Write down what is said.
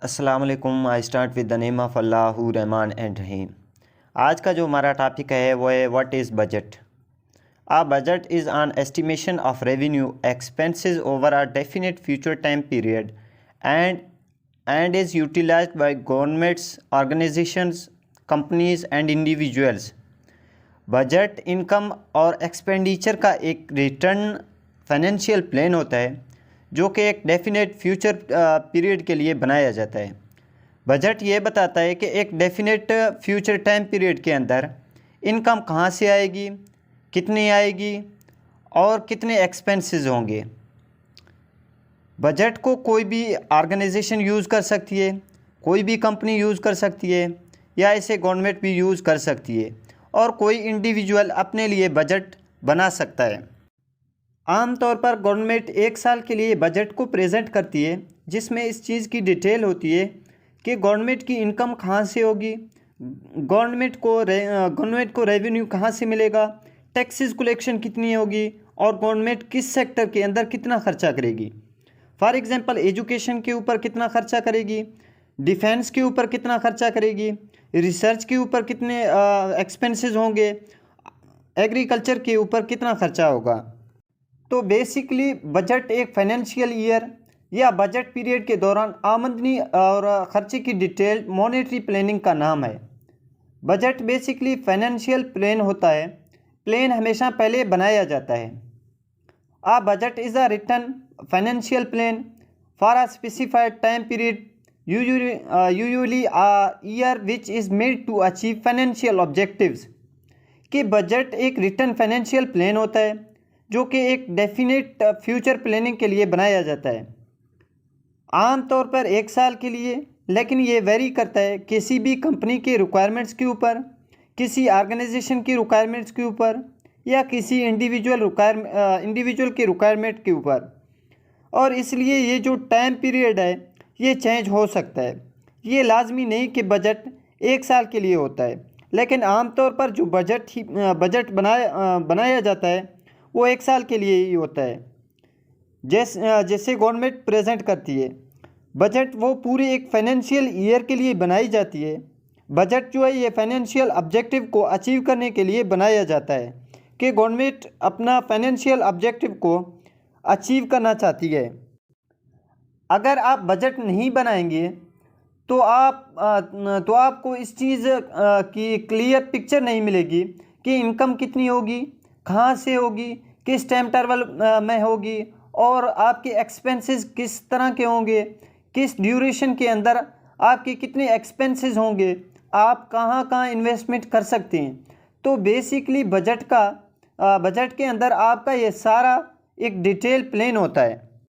अस्सलाम वालेकुम। I start with the name of अल्लाहु रहमान एंड रहीम। आज का जो हमारा टॉपिक है वो है what is budget. A budget is an estimation of revenue expenses over a definite future time period and is utilised by governments, organisations, companies and individuals. Budget income और expenditure का एक रिटर्न फाइनेंशियल प्लान होता है जो कि एक definite future period के लिए बनाया जाता है। बजट ये बताता है कि एक डेफिनेट फ्यूचर टाइम पीरियड के अंदर इनकम कहाँ से आएगी, कितनी आएगी और कितने एक्सपेंसेस होंगे। बजट को कोई भी ऑर्गेनाइजेशन यूज़ कर सकती है, कोई भी कंपनी यूज़ कर सकती है या इसे गवर्नमेंट भी यूज़ कर सकती है और कोई इंडिविजुअल अपने लिए बजट बना सकता है। आमतौर पर गवर्नमेंट एक साल के लिए बजट को प्रेजेंट करती है जिसमें इस चीज़ की डिटेल होती है कि गवर्नमेंट की इनकम कहाँ से होगी, गवर्नमेंट को रेवेन्यू कहाँ से मिलेगा, टैक्सेस कलेक्शन कितनी होगी और गवर्नमेंट किस सेक्टर के अंदर कितना खर्चा करेगी। फॉर एग्जांपल एजुकेशन के ऊपर कितना खर्चा करेगी, डिफेंस के ऊपर कितना खर्चा करेगी, रिसर्च के ऊपर कितने एक्सपेंसेस होंगे, एग्रीकल्चर के ऊपर कितना खर्चा होगा। तो बेसिकली बजट एक फाइनेंशियल ईयर या बजट पीरियड के दौरान आमदनी और खर्चे की डिटेल मॉनेटरी प्लानिंग का नाम है। बजट बेसिकली फाइनेंशियल प्लान होता है। प्लान हमेशा पहले बनाया जाता है। A budget is a written financial plan for a specified time period usually a year which is made to achieve financial objectives. कि बजट एक रिटन फाइनेंशियल प्लान होता है जो कि एक डेफिनेट फ्यूचर प्लानिंग के लिए बनाया जाता है, आमतौर पर एक साल के लिए, लेकिन ये वेरी करता है किसी भी कंपनी के रिक्वायरमेंट्स के ऊपर, किसी ऑर्गेनाइजेशन की रिक्वायरमेंट्स के ऊपर या किसी इंडिविजुअल के रिक्वायरमेंट के ऊपर। और इसलिए ये जो टाइम पीरियड है ये चेंज हो सकता है। ये लाजमी नहीं कि बजट एक साल के लिए होता है, लेकिन आमतौर पर जो बजट बनाया जाता है वो एक साल के लिए ही होता है। जैसे गवर्नमेंट प्रेजेंट करती है बजट, वो पूरी एक फाइनेंशियल ईयर के लिए बनाई जाती है। बजट जो है ये फाइनेंशियल ऑब्जेक्टिव को अचीव करने के लिए बनाया जाता है कि गवर्नमेंट अपना फाइनेंशियल ऑब्जेक्टिव को अचीव करना चाहती है। अगर आप बजट नहीं बनाएंगे तो आपको इस चीज़ की क्लियर पिक्चर नहीं मिलेगी कि इनकम कितनी होगी, कहाँ से होगी, किस टाइम इंटरवल में होगी और आपके एक्सपेंसेस किस तरह के होंगे, किस ड्यूरेशन के अंदर आपके कितने एक्सपेंसेस होंगे, आप कहाँ कहाँ इन्वेस्टमेंट कर सकते हैं। तो बेसिकली बजट के अंदर आपका ये सारा एक डिटेल प्लान होता है।